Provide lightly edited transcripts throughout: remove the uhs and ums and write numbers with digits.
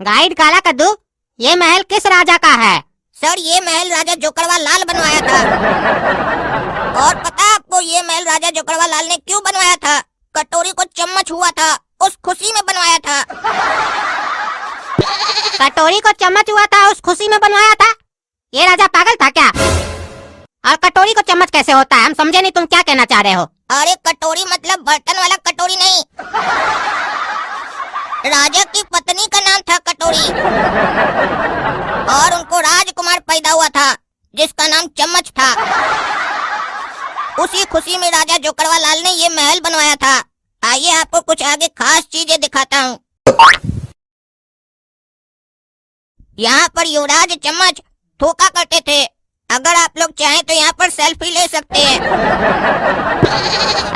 Guide काला कद्दू, ये महल किस राजा का है? सर ये महल राजा जोकड़वा लाल बनवाया था। और पता आपको ये महल राजा जोकड़वा लाल ने क्यों बनवाया था? कटोरी को चम्मच हुआ था, उस खुशी में बनवाया था। कटोरी को चम्मच हुआ था, उस खुशी में बनवाया था? ये राजा पागल था क्या? और कटोरी को चम्मच कैसे होता है? हम समझे नहीं, तुम क्या कहना चाह रहे हो? अरे कटोरी मतलब बर्तन वाला कटोरी नहीं, राजा की पत्नी का नाम था कटोरी। और उनको राजकुमार पैदा हुआ था जिसका नाम चम्मच था। उसी खुशी में राजा जोकड़वा लाल ने ये महल बनवाया था। आइए आपको कुछ आगे खास चीजें दिखाता हूँ। यहाँ पर युवराज चम्मच थूका करते थे। अगर आप लोग चाहें तो यहाँ पर सेल्फी ले सकते हैं।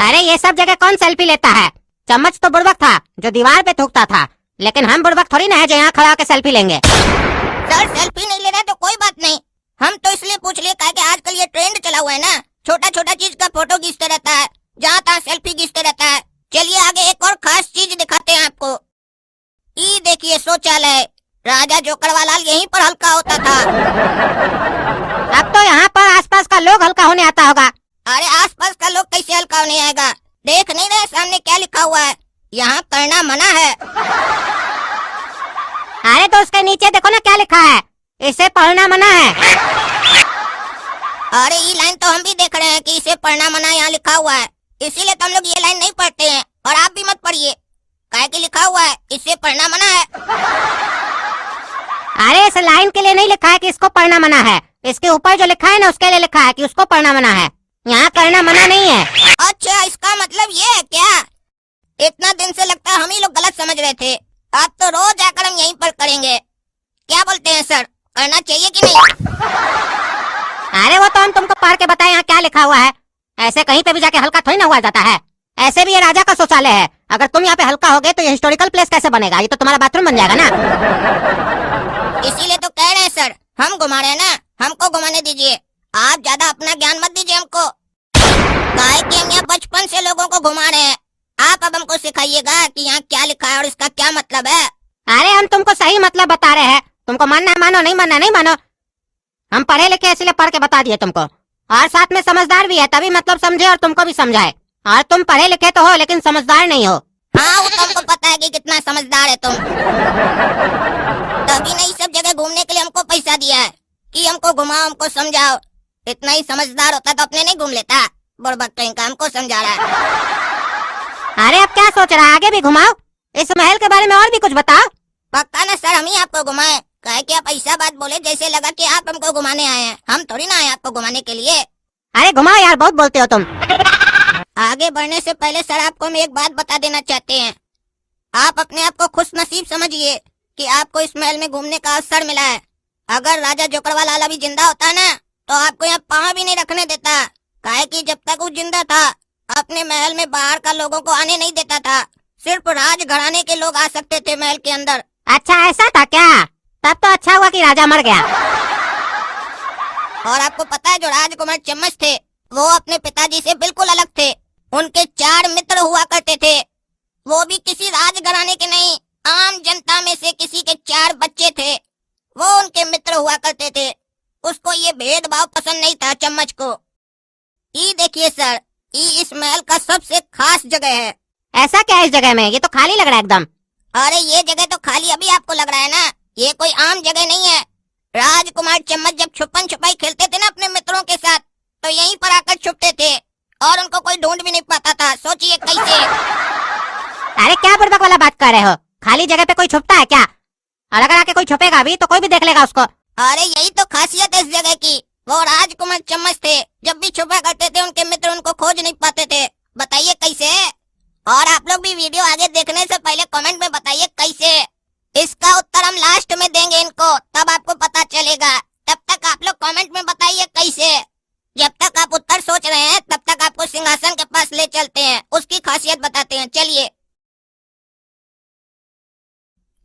अरे ये सब जगह कौन सेल्फी लेता है? चम्मच तो बुड़बक था जो दीवार पे थूकता था, लेकिन हम बुड़बक थोड़ी ना है जो यहाँ खड़ा होकर सेल्फी लेंगे। सर सेल्फी नहीं लेना तो कोई बात नहीं, हम तो इसलिए पूछ लिए कि आजकल ये ट्रेंड चला हुआ है ना, छोटा छोटा चीज का फोटो खींचते रहता है, जहाँ तहाँ सेल्फी खींचते रहता है। चलिए आगे एक और खास चीज दिखाते हैं आपको। ये देखिए शौचालय, राजा जोकड़वा लाल यहीं पर हल्का होता था। अब तो यहाँ पर आसपास का लोग हल्का होने आता होगा। अरे आसपास का लोग कैसे हल्का होने आएगा? देख नहीं रहे सामने क्या लिखा हुआ है? यहाँ करना मना है। अरे तो उसके नीचे देखो ना क्या लिखा है, इसे पढ़ना मना है। अरे ये लाइन तो हम भी देख रहे हैं कि इसे पढ़ना मना यहाँ लिखा हुआ है, इसीलिए तो हम लोग ये लाइन नहीं पढ़ते हैं। और आप भी मत पढ़िए, काहे कि लिखा हुआ है इसे पढ़ना मना है। अरे इस लाइन के लिए नहीं लिखा है कि इसको पढ़ना मना है, इसके ऊपर जो लिखा है ना उसके लिए लिखा है कि उसको पढ़ना मना है। यहाँ करना मना नहीं है। अच्छा इसका मतलब ये है क्या? इतना दिन से लगता है हम ही लोग गलत समझ रहे थे। अब तो रोज आकर हम यहीं पर करेंगे। क्या बोलते हैं सर, करना चाहिए कि नहीं? अरे वो तो हम तुमको पढ़ के बताए यहाँ क्या लिखा हुआ है। ऐसे कहीं पे भी जाके हल्का थोड़ी ना हुआ जाता है। ऐसे भी ये राजा का शौचालय है, अगर तुम यहाँ पे हल्का हो गए तो ये हिस्टोरिकल प्लेस कैसे बनेगा? ये तो तुम्हारा बाथरूम बन जाएगा ना। इसीलिए तो कह रहे हैं सर, हम घुमा रहे हैं ना, हमको घुमाने दीजिए। आप ज्यादा अपना ज्ञान मत दीजिए हमको, काहे कि हम यहाँ बचपन से लोगों को घुमा रहे हैं। आप अब हमको सिखाइएगा कि यहाँ क्या लिखा है और इसका क्या मतलब है। अरे हम तुमको सही मतलब बता रहे हैं, तुमको मानना है मानो, नहीं मानना नहीं मानो। हम पढ़े लिखे इसलिए पढ़ के बता दिए तुमको, और साथ में समझदार भी है, तभी मतलब समझे और तुमको भी समझाए। और तुम पढ़े लिखे तो हो लेकिन समझदार नहीं हो। हाँ वो तो हमको पता है कि कितना समझदार है तुम। तभी नहीं सब जगह घूमने के लिए हमको पैसा दिया है कि हमको घुमाओ, हमको समझाओ। इतना ही समझदार होता तो अपने नहीं घूम लेता। बुड़बक कहीं का हमको समझा रहा है। अरे अब क्या सोच रहा है, आगे भी घुमाओ, इस महल के बारे में और भी कुछ बताओ। पक्का ना सर, हम ही आपको घुमाए? कहे कि आप ऐसा बात बोले जैसे लगा कि आप हमको घुमाने आए हैं। हम थोड़ी ना आए आपको घुमाने के लिए। अरे घुमाओ यार, बहुत बोलते हो तुम। आगे बढ़ने से पहले सर आपको हम एक बात बता देना चाहते हैं। आप अपने आप को खुश नसीब समझिए कि आपको इस महल में घूमने का अवसर मिला है। अगर राजा जोकड़वा लाल अभी जिंदा होता ना तो आपको यहाँ पाँव भी नहीं रखने देता, काहे कि जब तक वो जिंदा था अपने महल में बाहर का लोगों को आने नहीं देता था। सिर्फ राज घराने के लोग आ सकते थे महल के अंदर। अच्छा ऐसा था क्या? तब तो अच्छा हुआ कि राजा मर गया। और आपको पता है जो राजकुमार चम्मच थे वो अपने पिताजी से बिल्कुल अलग थे। उनके 4 मित्र हुआ करते थे, वो भी किसी राजघराने के नहीं, आम जनता में से किसी के 4 बच्चे थे, वो उनके मित्र हुआ करते थे। उसको ये भेदभाव पसंद नहीं था चम्मच को। ये देखिए सर, ये इस महल का सबसे खास जगह है। ऐसा क्या है इस जगह में? ये तो खाली लग रहा है एकदम। अरे ये जगह तो खाली अभी आपको लग रहा है ना, ये कोई आम जगह नहीं है। राजकुमार चम्मच जब छुपन छुपाई खेलते थे ना अपने मित्रों के साथ तो यहीं पर आकर छुपते थे और उनको कोई ढूंढ भी नहीं पाता था। सोचिए कैसे। अरे क्या बुड़बक वाला बात कर रहे हो? खाली जगह पे कोई छुपता है क्या? और अगर आके कोई छुपेगा भी तो कोई भी देख लेगा उसको। अरे यही तो खासियत है इस जगह की। वो राजकुमार चम्मच थे, जब भी छुपा करते थे उनके मित्र उनको खोज नहीं पाते थे। बताइए कैसे? और आप लोग भी वीडियो आगे देखने से पहले कमेंट में बताइए कैसे। इसका उत्तर हम लास्ट में देंगे इनको, तब आपको पता चलेगा। तब तक आप लोग कमेंट में बताइए कैसे। जब तक आप उत्तर सोच रहे हैं तब तक आपको सिंहासन के पास ले चलते हैं, उसकी खासियत बताते हैं। चलिए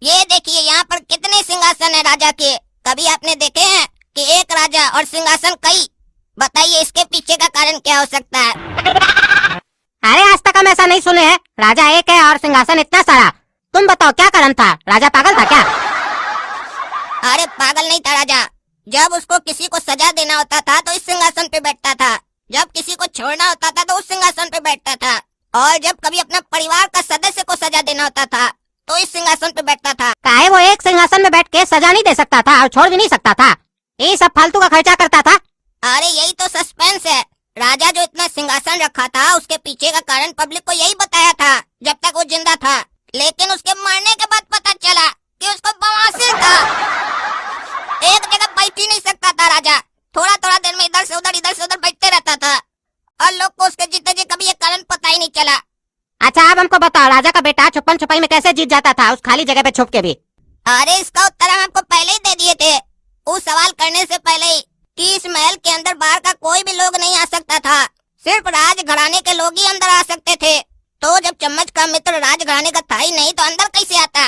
ये देखिए यहाँ पर कितने सिंहासन है राजा के। कभी आपने देखे हैं कि एक राजा और सिंहासन कई? बताइए इसके पीछे का कारण क्या हो सकता है? अरे आज तक हम ऐसा नहीं सुने हैं, राजा एक है और सिंहासन इतना सारा। तुम बताओ क्या कारण था? राजा पागल था क्या? अरे पागल नहीं था राजा। जब उसको किसी को सजा देना होता था तो इस सिंहासन पे बैठता था, जब किसी को छोड़ना होता था तो उस सिंहासन पे बैठता था, और जब कभी अपने परिवार का सदस्य को सजा देना होता था तो इस सिंहासन पे बैठता था। काहे वो एक सिंहासन में बैठ के सजा नहीं दे सकता था और छोड़ भी नहीं सकता था? ये सब फालतू का खर्चा करता था। अरे यही तो सस्पेंस है। राजा जो इतना सिंहासन रखा था उसके पीछे का कारण पब्लिक को यही बताया था जब तक वो जिंदा था, लेकिन उसके मरने के बाद पता चला कि उसको बवासीर था। एक जगह बैठ ही नहीं सकता था राजा, थोड़ा थोड़ा देर में इधर से उधर बैठते रहता था, और लोग को उसके जीते जी कभी ये कारण पता ही नहीं चला। अच्छा अब हमको बताओ, राजा का बेटा छुपन छुपाई में कैसे जीत जाता था उस खाली जगह पे छुप के भी? अरे इसका उत्तर हम आपको पहले ही दे दिए थे, उस सवाल करने से पहले ही, कि इस महल के अंदर बाहर का कोई भी लोग नहीं आ सकता था, सिर्फ राज घराने के लोग ही अंदर आ सकते थे। तो जब चम्मच का मित्र राज घराने का था ही नहीं तो अंदर कैसे आता?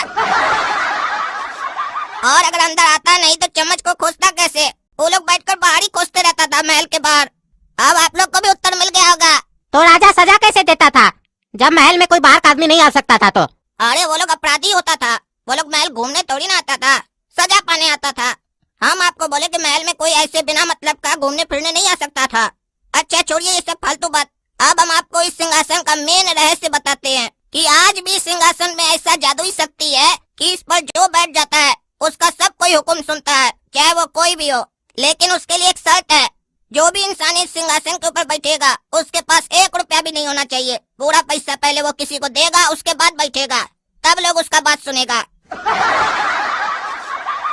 और अगर अंदर आता नहीं तो चम्मच को खोजता कैसे? वो लोग बैठकर बाहर ही खोजते रहता था महल के बाहर। अब आप लोग को भी उत्तर मिल गया होगा। तो राजा सजा कैसे देता था जब महल में कोई बाहर का आदमी नहीं आ सकता था? तो अरे वो लोग अपराधी होता था, वो लोग महल घूमने थोड़ी ना आता था, सजा पाने आता था। हम आपको बोले कि महल में कोई ऐसे बिना मतलब का घूमने फिरने नहीं आ सकता था। अच्छा छोड़िए ये सब फालतू बात, अब हम आपको इस सिंहासन का मेन रहस्य बताते हैं कि आज भी सिंहासन में ऐसा जादुई शक्ति है कि इस पर जो बैठ जाता है उसका सब कोई हुक्म सुनता है, चाहे वो कोई भी हो। लेकिन उसके लिए एक शर्त है, जो भी इंसान इस सिंहासन के ऊपर बैठेगा उसके पास 1 रुपया भी नहीं होना चाहिए। पूरा पैसा पहले वो किसी को देगा, उसके बाद बैठेगा, तब लोग उसका बात सुनेगा।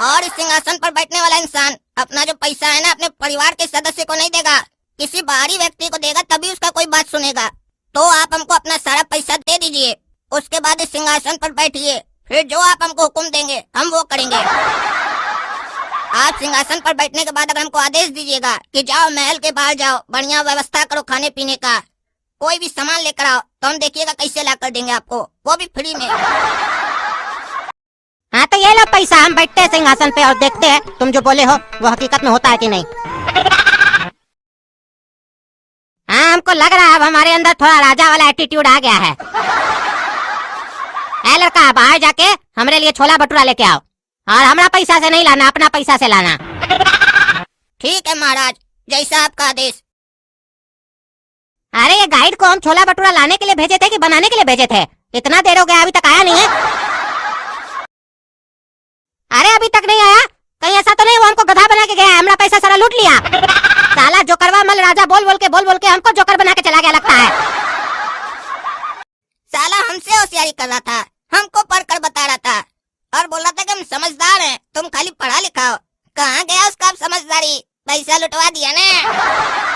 और इस सिंहासन पर बैठने वाला इंसान अपना जो पैसा है ना अपने परिवार के सदस्य को नहीं देगा, किसी बाहरी व्यक्ति को देगा, तभी उसका कोई बात सुनेगा। तो आप हमको अपना सारा पैसा दे दीजिए, उसके बाद इस सिंहासन पर बैठिए, फिर जो आप हमको हुक्म देंगे हम वो करेंगे। आप सिंहासन पर बैठने के बाद अगर हमको आदेश दीजिएगा कि जाओ महल के बाहर जाओ, बढ़िया व्यवस्था करो खाने पीने का, कोई भी सामान लेकर आओ, तो हम देखिएगा कैसे ला कर देंगे आपको, वो भी फ्री में। हाँ तो ये लो पैसा, हम बैठते हैं सिंहासन पे और देखते हैं तुम जो बोले हो वो हकीकत में होता है कि नहीं। हाँ हमको लग रहा है अब हमारे अंदर थोड़ा राजा वाला एटीट्यूड आ गया है। ए लड़का बाहर जाके हमरे लिए छोला भटूरा लेके आओ, और हमारा पैसा से नहीं लाना, अपना पैसा से लाना। ठीक है महाराज, जैसा आपका आदेश। अरे ये गाइड को हम छोला भटूरा लाने के लिए भेजे थे कि बनाने के लिए भेजे थे? इतना देर हो गया अभी तक आया नहीं है। अरे अभी तक नहीं आया? कहीं ऐसा तो नहीं वो हमको गधा बना के गया है, हमारा पैसा सारा लूट लिया? साला जोकरवा मल राजा बोल बोल के हमको जोकर बना के चला गया लगता है। साला हमसे होशियारी कर रहा था, हमको पढ़कर बता रहा था और बोल रहा था कि हम समझदार हैं, तुम खाली पढ़ा लिखा हो। कहाँ गया उसका अब समझदारी? पैसा लुटवा दिया ना।